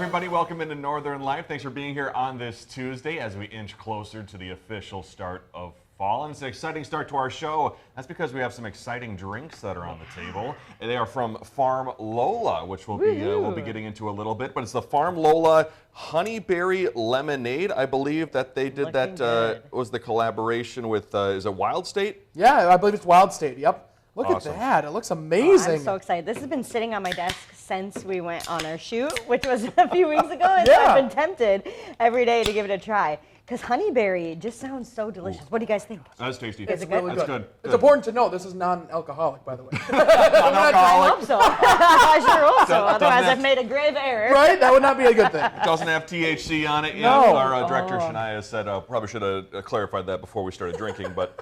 everybody. Welcome into Northern Life. Thanks for being here on this Tuesday as we inch closer to the official start of fall. And it's an exciting start to our show. That's because we have some exciting drinks that are on the table. And they are from Farm Lola, which we'll be getting into a little bit. But it's the Farm Lola Honeyberry Lemonade. I believe that they did was the collaboration with, is it Wild State? Yeah, I believe it's Wild State, yep. Look Awesome. at that. It looks amazing. I'm so excited. This has been sitting on my desk since we went on our shoot, which was a few weeks ago. And so I've been tempted every day to give it a try. Because honeyberry just sounds so delicious. What do you guys think? That's tasty. It's really That's good. good. It's important to note this is non-alcoholic, by the way. I hope so. I sure hope so. Otherwise, I've made a grave error. Right? That would not be a good thing. It doesn't have THC on it. No. Yeah, our director Shania said probably should have clarified that before we started drinking, but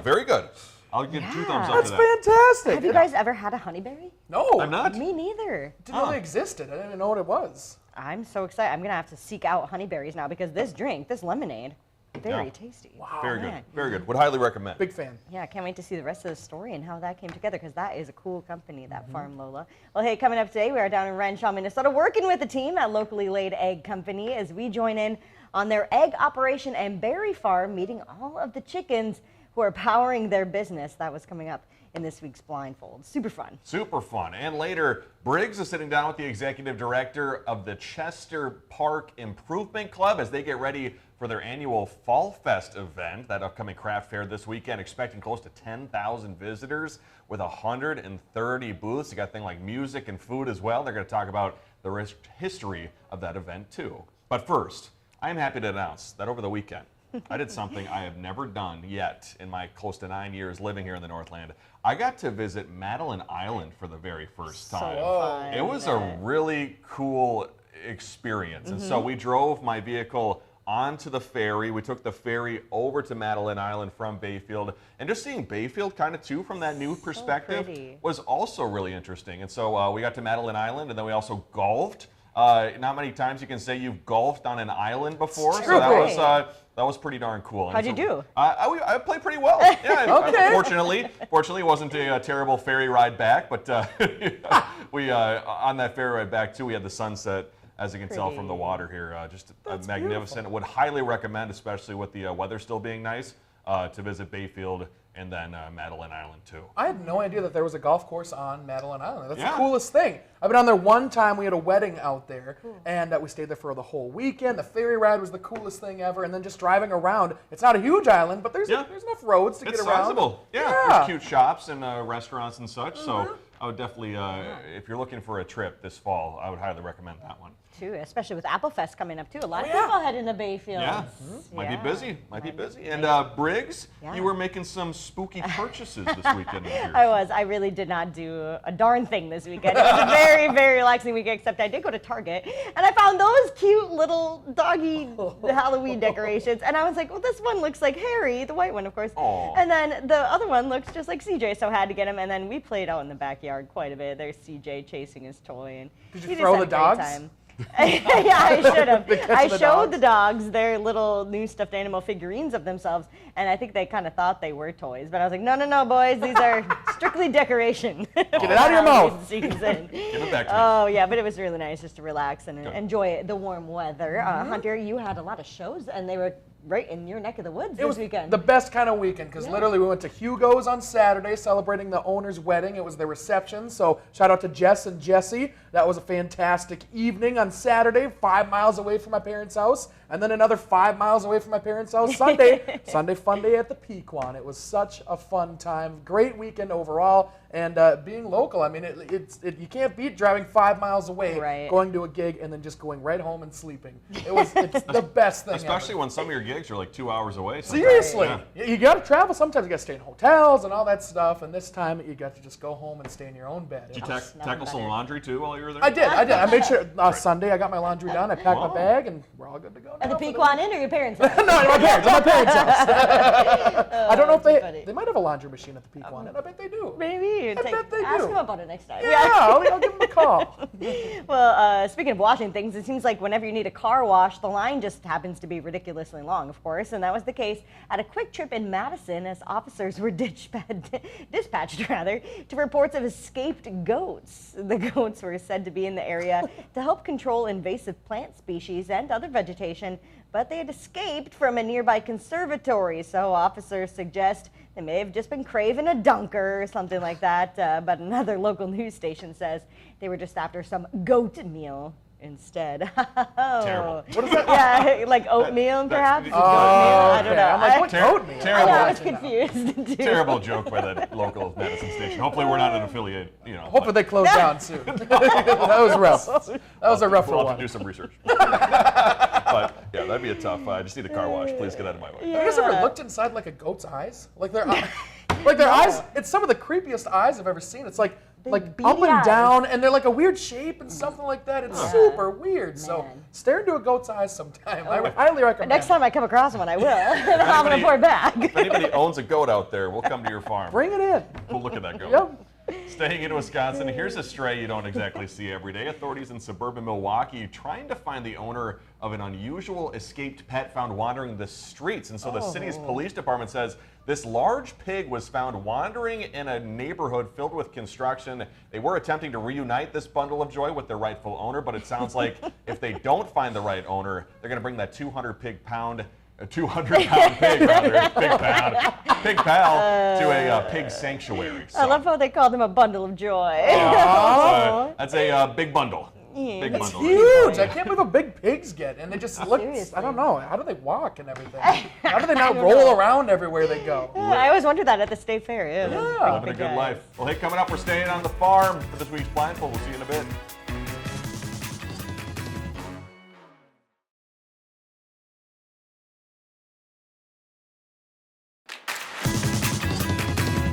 very good. I'll give 2 thumbs up That's to that. fantastic. Have you guys ever had a honeyberry? No. I'm not. Me neither. Didn't know they existed. I didn't even know what it was. I'm so excited. I'm going to have to seek out honeyberries now because this drink, this lemonade, very tasty. Wow. Very good. Very good. Would highly recommend. Big fan. Yeah, I can't wait to see the rest of the story and how that came together because that is a cool company, that Farm Lola. Well, hey, coming up today, we are down in Wrenshall, Minnesota, working with a team at locally laid egg company as we join in on their egg operation and berry farm, meeting all of the chickens who are powering their business. That was coming up in this week's Blindfold. Super fun. Super fun. And later, Briggs is sitting down with the executive director of the Chester Park Improvement Club as they get ready for their annual Fall Fest event, that upcoming craft fair this weekend, expecting close to 10,000 visitors with 130 booths. You got things like music and food as well. They're going to talk about the rich history of that event too. But first, I am happy to announce that over the weekend, I did something I have never done yet in my close to 9 years living here in the Northland. I got to visit Madeline Island for the very first time. Fun. It was a really cool experience. And so we drove my vehicle onto the ferry. We took the ferry over to Madeline Island from Bayfield. And just seeing Bayfield kind of too from that new perspective was also really interesting. And so we got to Madeline Island and then we also golfed. Not many times you can say you've golfed on an island before, so that was pretty darn cool. How'd you do? I played pretty well. Yeah, fortunately, it wasn't a terrible ferry ride back, but we on that ferry ride back too, we had the sunset, as you can tell from the water here, just magnificent. Beautiful. Would highly recommend, especially with the weather still being nice, to visit Bayfield and then Madeline Island too. I had no idea that there was a golf course on Madeline Island. That's the coolest thing. I've been on there one time. We had a wedding out there, and we stayed there for the whole weekend. The ferry ride was the coolest thing ever, and then just driving around. It's not a huge island, but there's enough roads to get around. It's sizable. Yeah, there's cute shops and restaurants and such. So I would definitely, if you're looking for a trip this fall, I would highly recommend that one. Too, especially with Apple Fest coming up too. A lot of people heading to Bayfield. Yeah, might be busy. Might be busy. And Briggs, you were making some spooky purchases this weekend. I was. I really did not do a darn thing this weekend. It was a very, very relaxing weekend, except I did go to Target and I found those cute little doggy Halloween decorations. And I was like, well, this one looks like Harry, the white one, of course. Aww. And then the other one looks just like CJ, so I had to get him. And then we played out in the backyard quite a bit. There's CJ chasing his toy. And did you throw the dogs? Yeah, I should have. I showed the dogs their little new stuffed animal figurines of themselves, and I think they kind of thought they were toys. But I was like, no, boys, these are strictly decoration. Get it out of your mouth. Give it back to me. Oh, yeah, but it was really nice just to relax and enjoy the warm weather. Hunter, you had a lot of shows, and they were right in your neck of the woods this weekend. It was the best kind of weekend because literally we went to Hugo's on Saturday celebrating the owner's wedding. It was their reception, so shout out to Jess and Jesse. That was a fantastic evening on Saturday, 5 miles away from my parents' house, and then another 5 miles away from my parents' house Sunday. Sunday fun day at the Pequot. It was such a fun time. Great weekend overall. And being local, I mean, you can't beat driving 5 miles away, going to a gig, and then just going right home and sleeping. It's the best thing Especially ever. when some of your gigs are like 2 hours away. Seriously. You got to travel. Sometimes you got to stay in hotels and all that stuff. And this time you got to just go home and stay in your own bed. Did you tackle some laundry too while you were there? I did. I made sure Sunday I got my laundry done. I packed my bag, and we're all good to go. At the Pequot Inn or your parents' house? No, at my parents' house. I don't know if they might have a laundry machine at the Pequot Inn. I bet they do. Maybe. See? I bet they Ask do. him about it next time. Yeah, I'll give him a call. Well, speaking of washing things, it seems like whenever you need a car wash, the line just happens to be ridiculously long, of course, and that was the case at a quick trip in Madison as officers were dispatched to reports of escaped goats. The goats were said to be in the area to help control invasive plant species and other vegetation, but they had escaped from a nearby conservatory, so officers suggest they may have just been craving a dunker or something like that, but another local news station says they were just after some goat meal instead. Terrible. What is that? Yeah, like oatmeal perhaps? Oh, Goat meal? I don't okay. know. I'm like, what oatmeal? I Terrible. know, I was confused too. Terrible joke by that local Madison station. Hopefully we're not an affiliate, Hopefully they close down soon. That was rough. That was a rougher We'll have one. to do some research. But yeah, that'd be a tough. I just need a car wash. Please get out of my way. Have you guys ever looked inside like a goat's eyes? Like their eyes, it's some of the creepiest eyes I've ever seen. It's like beady up and eyes. down, and they're like a weird shape and something like that. It's super weird. So Man. stare into a goat's eyes sometime. I highly recommend. Next time I come across one, I will. And I'll anybody- report back. If anybody owns a goat out there, we'll come to your farm. Bring it in. We'll look at that goat. Yep. Staying in Wisconsin, here's a stray you don't exactly see every day. Authorities in suburban Milwaukee trying to find the owner of an unusual escaped pet found wandering the streets. And so the city's police department says this large pig was found wandering in a neighborhood filled with construction. They were attempting to reunite this bundle of joy with their rightful owner, but it sounds like if they don't find the right owner, they're going to bring that 200-pound pig pal to a pig sanctuary. So, I love how they called him a bundle of joy. that's a big bundle. Big It's bundle. huge. I can't believe how big pigs get, and they just look. Seriously. I don't know. How do they walk and everything? How do they not roll around everywhere they go? I always wondered that at the state fair. Yeah, Yeah. Living a good life. Well, hey, coming up, we're staying on the farm for this week's Blindfold. We'll see you in a bit.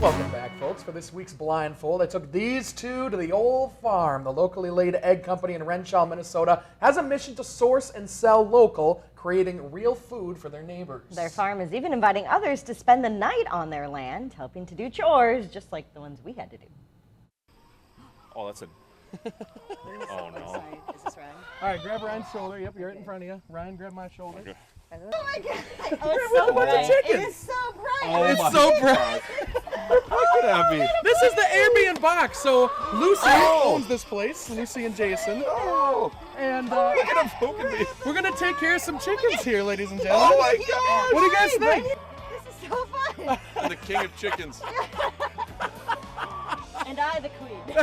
Welcome back, folks, for this week's Blindfold. I took these two to the old farm. The locally laid egg company in Wrenshall, Minnesota, has a mission to source and sell local, creating real food for their neighbors. Their farm is even inviting others to spend the night on their land, helping to do chores, just like the ones we had to do. Oh, that's a. Oh, no. Sorry, is this Ryan? All right, grab Ryan's shoulder. Yep, you're right in front of you. Ryan, grab my shoulder. Okay. Oh my god! Oh, it's so bright. It is so bright. It's so bright. Look at me. This is the Airbnb box. So Lucy owns this place, Lucy and Jason. Oh, And look at him poking me. we're going to take care of some chickens here, ladies and gentlemen. Oh, my God. What do you guys think? This is so fun. I'm the king of chickens. And I, the queen. So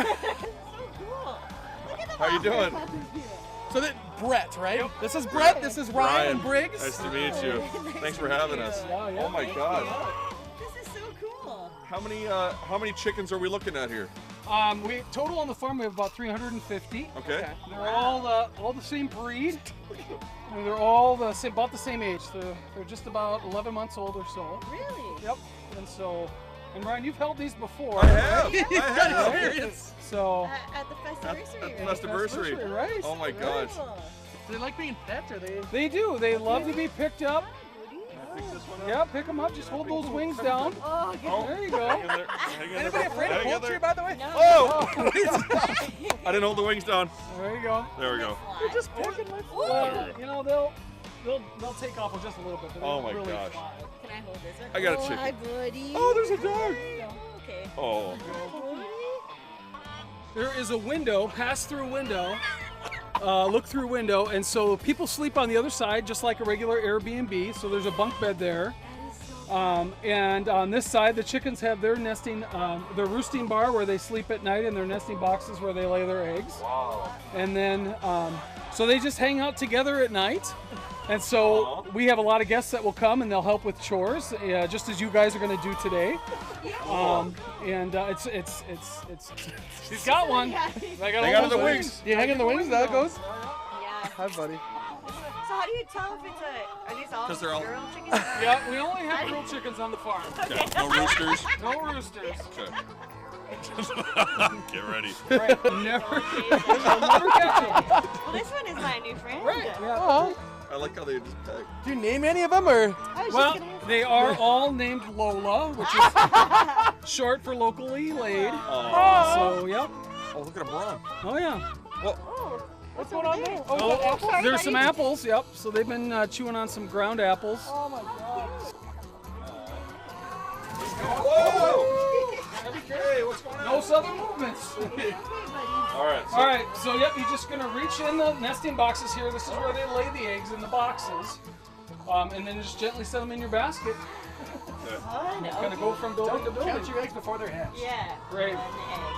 cool. Look at the How you doing? So that Brett, right? This is Brett. This is Ryan Briggs. Nice to meet you. Thanks for having us. Oh my God. This is so cool. How many chickens are we looking at here? We total on the farm we have about 350. Okay. They're all the same breed. And they're all about the same age. They're just about 11 months old or so. Really? Yep. And Ryan, you've held these before. I have. right? I have experience. So At the festiviversary. At the festiviversary. right? Oh my gosh. Do they like being pets? Or they? They do. They love to be picked up. Pick this one up. Yeah, pick them up. Just hold those wings down. Oh, good. There you go. Hang in there. Hang in Anybody there. afraid of Hang in poultry, there. by the way? No. Oh! I didn't hold the wings down. There you go. There we go. They're just picking my Well, you know they'll take off in just a little bit. But they Oh don't my really gosh. fly. Can I hold this one? I got a Oh, chicken. hi, buddy. Oh, there's a dog. Okay. Oh. There is a window, pass-through window, look-through window, and so people sleep on the other side, just like a regular Airbnb. So there's a bunk bed there. And on this side, the chickens have their nesting, their roosting bar where they sleep at night, and their nesting boxes where they lay their eggs. Wow. And then, so they just hang out together at night. And so we have a lot of guests that will come and they'll help with chores, just as you guys are going to do today. And it's she's got one. They got the wings. Do you hang in the wings? That goes? Yeah. Hi, buddy. So how do you tell if it's are these all 'Cause they're all- girl chickens? Yeah, we only have girl chickens on the farm. Okay. No roosters. No roosters. Okay. Get ready. Right. Never catch them. Well, this one is my new friend. Right. Yeah. Oh, I like how they just peck. do you name any of them or? I was Well, just gonna ask. they are all named Lola, which is short for locally laid. Oh. So, yep. Oh, look at him run. Oh, yeah. Well, What's going on there? Oh, is that apple? there's some apples, yep. So they've been chewing on some ground apples. Oh my God. whoa! Hey, what's going on? No southern movements. All right. So All right, so yep, you're just gonna reach in the nesting boxes here. This is where they lay the eggs in the boxes. And then just gently set them in your basket. Fun. Kind of go from building to building. Count your eggs before they're hatched. Yeah. Great. 1 egg.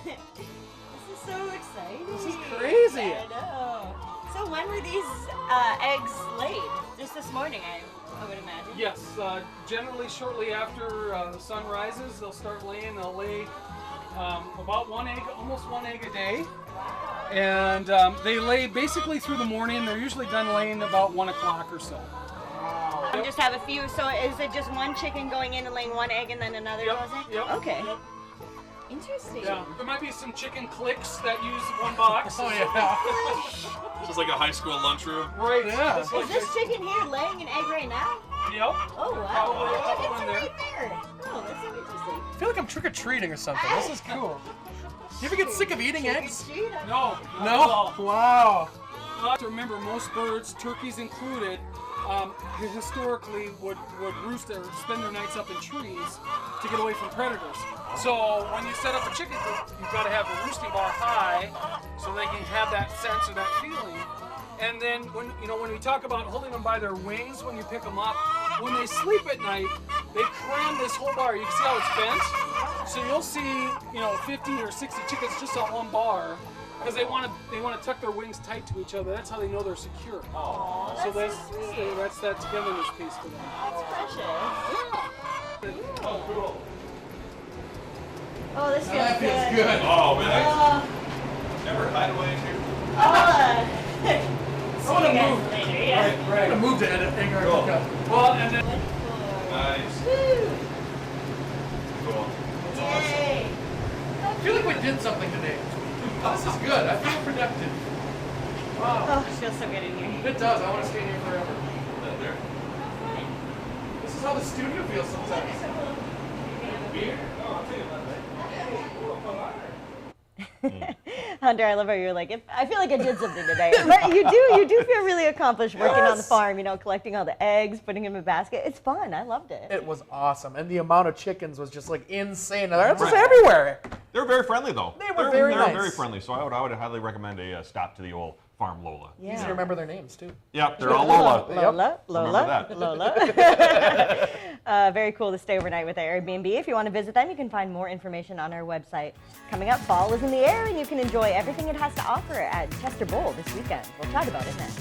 2 eggs. This is so exciting. This is crazy. I know. So when were these eggs laid? Just this morning, I would imagine. Yes, generally shortly after the sun rises, they'll start laying. They'll lay about 1 egg, almost 1 egg a day. And they lay basically through the morning. They're usually done laying about 1 o'clock or so. I just have a few. So is it just one chicken going in and laying 1 egg and then another Yep, goes in? yep, Okay. yep. Interesting. Yeah, there might be some chicken clicks that use one box. Oh yeah. This is like a high school lunchroom. Right. Yeah. Just like Is this chicken here laying an egg right now? Yep. Oh wow. Probably a Oh, couple it's in there. right there. Oh, that's so interesting. I feel like I'm trick or treating or something. This is cool. You ever get sick of eating eggs? No. No. Wow. You have to remember, most birds, turkeys included, historically would roost or spend their nights up in trees to get away from predators. So when you set up a chicken coop, you've got to have the roosting bar high so they can have that sense or that feeling. And then when we talk about holding them by their wings when you pick them up, when they sleep at night, they cram this whole bar. You can see how it's bent. So you'll see 50 or 60 chickens just on one bar. Because they want to tuck their wings tight to each other. That's how they know they're secure. Aww, So that's that's that togetherness piece for them. That's precious. Oh, cool. Oh, this feels That feels good. good. Oh, man. Oh, Never hideaway here. I want to move. later, yeah. I'm gonna move to edit thing right Cool. now. Well, and then Nice. Woo! Cool. Yay! I feel like we did something today. This is good. I feel productive. Wow. Oh, it feels so good in here. It does. I want to stay here forever. That there. This is how the studio feels sometimes. Beer? Oh, I'll tell you about that. Hunter, I love how you're like, I feel like I did something today. But you do feel really accomplished working on the farm, collecting all the eggs, putting them in a basket. It's fun. I loved it. It was awesome. And the amount of chickens was just like insane. They're just everywhere. They were very friendly, though. They were very nice. very friendly, so I would highly recommend a stop to the old Farm Lola. Yeah. Easy to remember their names, too. Yep, they're all Lola. Lola, Remember Lola, that. Lola. Very cool to stay overnight with Airbnb. If you want to visit them, you can find more information on our website. Coming up, fall is in the air, and you can enjoy everything it has to offer at Chester Bowl this weekend. We'll chat about it next.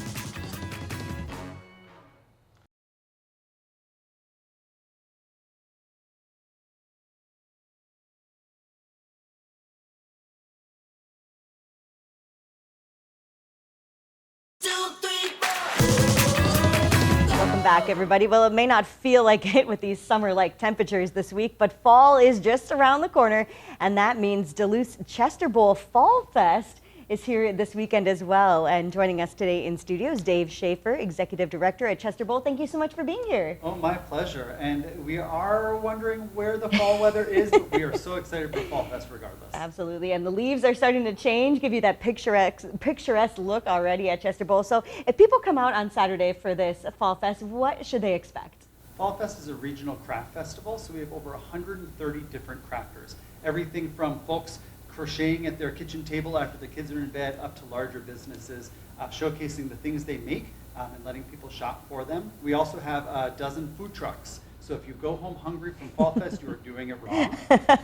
Welcome back, everybody. Well, it may not feel like it with these summer-like temperatures this week, but fall is just around the corner, and that means Duluth's Chester Bowl Fall Fest is here this weekend as well. And joining us today in studio is Dave Schaefer, Executive Director at Chester Bowl. Thank you so much for being here. Oh, my pleasure. And we are wondering where the fall weather is, but we are so excited for Fall Fest regardless. Absolutely, and the leaves are starting to change, give you that picturesque look already at Chester Bowl. So if people come out on Saturday for this Fall Fest, what should they expect? Fall Fest is a regional craft festival, so we have over 130 different crafters. Everything from folks crocheting at their kitchen table after the kids are in bed up to larger businesses showcasing the things they make and letting people shop for them. We also have a dozen food trucks. So if you go home hungry from Fall Fest, you are doing it wrong.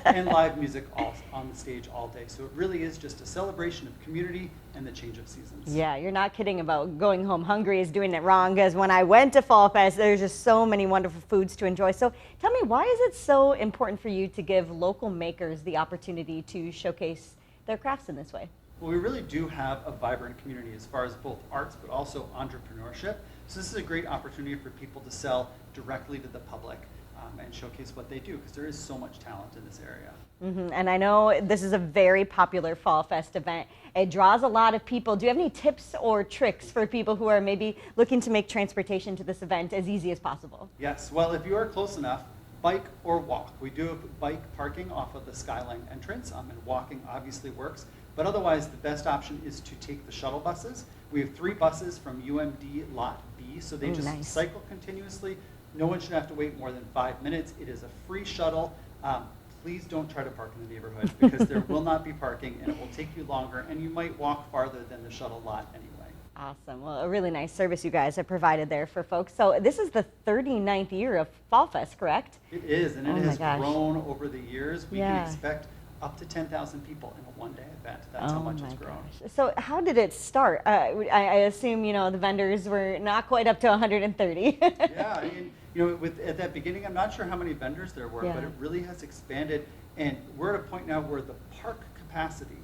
And live music all on the stage all day. So it really is just a celebration of community and the change of seasons. Yeah, you're not kidding about going home hungry is doing it wrong, because when I went to Fall Fest, there's just so many wonderful foods to enjoy. So tell me, why is it so important for you to give local makers the opportunity to showcase their crafts in this way? Well, we really do have a vibrant community as far as both arts but also entrepreneurship. So this is a great opportunity for people to sell directly to the public. and showcase what they do, because there is so much talent in this area. And I know this is a very popular Fall Fest event. It draws a lot of people. Do you have any tips or tricks for people who are maybe looking to make transportation to this event as easy as possible? Yes, well, if you are close enough, bike or walk. We do have bike parking off of the Skyline entrance, and walking obviously works. But otherwise, the best option is to take the shuttle buses. We have 3 buses from UMD Lot B, so they just cycle continuously. No one should have to wait more than 5 minutes. It is a free shuttle. Please don't try to park in the neighborhood, because there will not be parking, and it will take you longer, and you might walk farther than the shuttle lot anyway. Awesome. Well, a really nice service you guys have provided there for folks. So this is the 39th year of Fall Fest, correct? It is, and it has grown over the years. We can expect up to 10,000 people in a one-day event. That's how much it's grown. So how did it start? I assume, you know, the vendors were not quite up to 130. Yeah, I mean, you know, at that beginning, I'm not sure how many vendors there were, but it really has expanded. And we're at a point now where the park capacity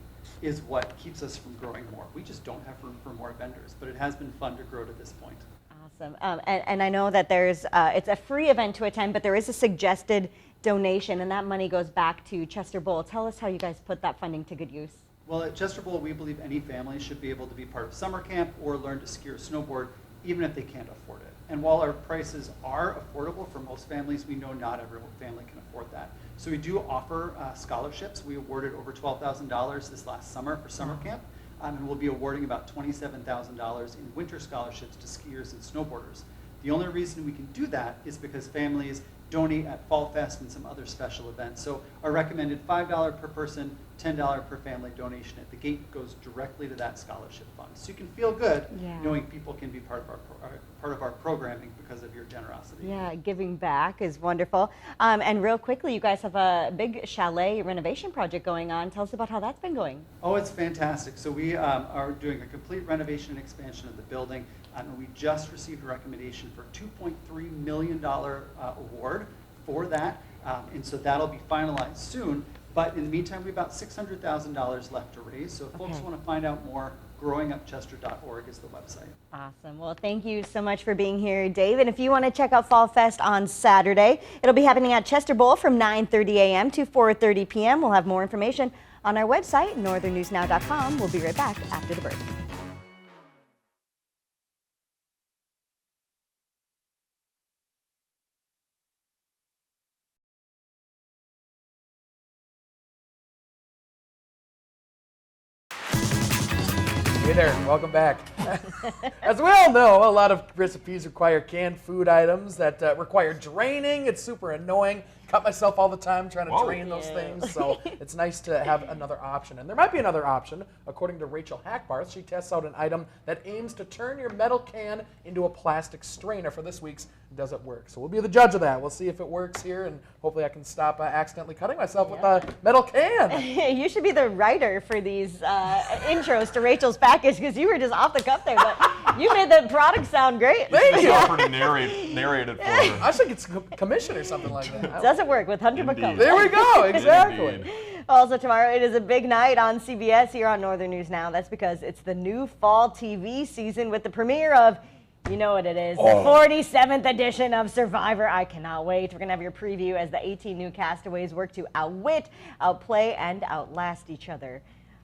is what keeps us from growing more. We just don't have room for more vendors, but it has been fun to grow to this point. Awesome. And I know that there's, it's a free event to attend, but there is a suggested donation, and that money goes back to Chester Bowl. Tell us how you guys put that funding to good use. Well, at Chester Bowl, we believe any family should be able to be part of summer camp or learn to ski or snowboard, even if they can't afford it. And while our prices are affordable for most families, we know not every family can afford that. So we do offer scholarships. We awarded over $12,000 this last summer for summer camp, and we'll be awarding about $27,000 in winter scholarships to skiers and snowboarders. The only reason we can do that is because families donate at Fall Fest and some other special events. So our recommended $5 per person, $10 per family donation at the gate goes directly to that scholarship fund. So you can feel good knowing people can be part of our programming because of your generosity. Yeah, giving back is wonderful. And real quickly, you guys have a big chalet renovation project going on. Tell us about how that's been going. Oh, it's fantastic. So we are doing a complete renovation and expansion of the building. And we just received a recommendation for $2.3 million award for that. And so that'll be finalized soon. But in the meantime, we have about $600,000 left to raise. So if folks want to find out more, growingupchester.org is the website. Awesome. Well, thank you so much for being here, Dave. And if you want to check out Fall Fest on Saturday, it'll be happening at Chester Bowl from 9:30 a.m. to 4:30 p.m. We'll have more information on our website, northernnewsnow.com. We'll be right back after the break. Hey there, welcome back. As we all know, a lot of recipes require canned food items that require draining. It's super annoying. Cut myself all the time trying to drain those things, so it's nice to have another option. And there might be another option. According to Rachel Hackbarth, she tests out an item that aims to turn your metal can into a plastic strainer for this week's Does It Work? So we'll be the judge of that. We'll see if it works here, and hopefully I can stop accidentally cutting myself with a metal can. You should be the writer for these intros to Rachel's package, because you were just off the cuff there, but you made the product sound great. Thank you. Offer to narrate it for her. I should get commission or something like that. Does It Work with Hunter McCombs. There we go, exactly. Also tomorrow, it is a big night on CBS here on Northern News Now. That's because it's the new fall TV season with the premiere of, you know what it is, the 47th edition of Survivor. I cannot wait. We're going to have your preview as the 18 new castaways work to outwit, outplay, and outlast each other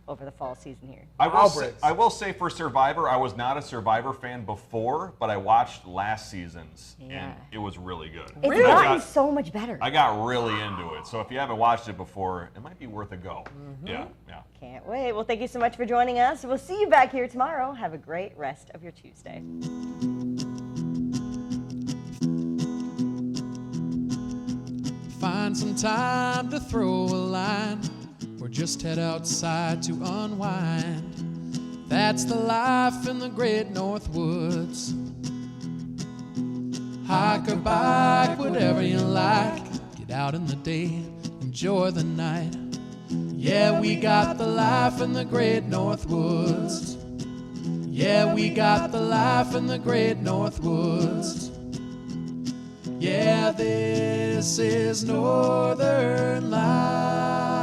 over the fall season here. I will say for Survivor, I was not a Survivor fan before, but I watched last season's, and it was really good. It's gotten so much better. I got really into it. So if you haven't watched it before, it might be worth a go. Yeah. Can't wait. Well, thank you so much for joining us. We'll see you back here tomorrow. Have a great rest of your Tuesday. Find some time to throw a line, or just head outside to unwind. That's the life in the great North Woods. Hike or bike, whatever you like. Get out in the day, enjoy the night. Yeah, we got the life in the great North Woods. Yeah, we got the life in the great North Woods. Yeah, this is Northern Life.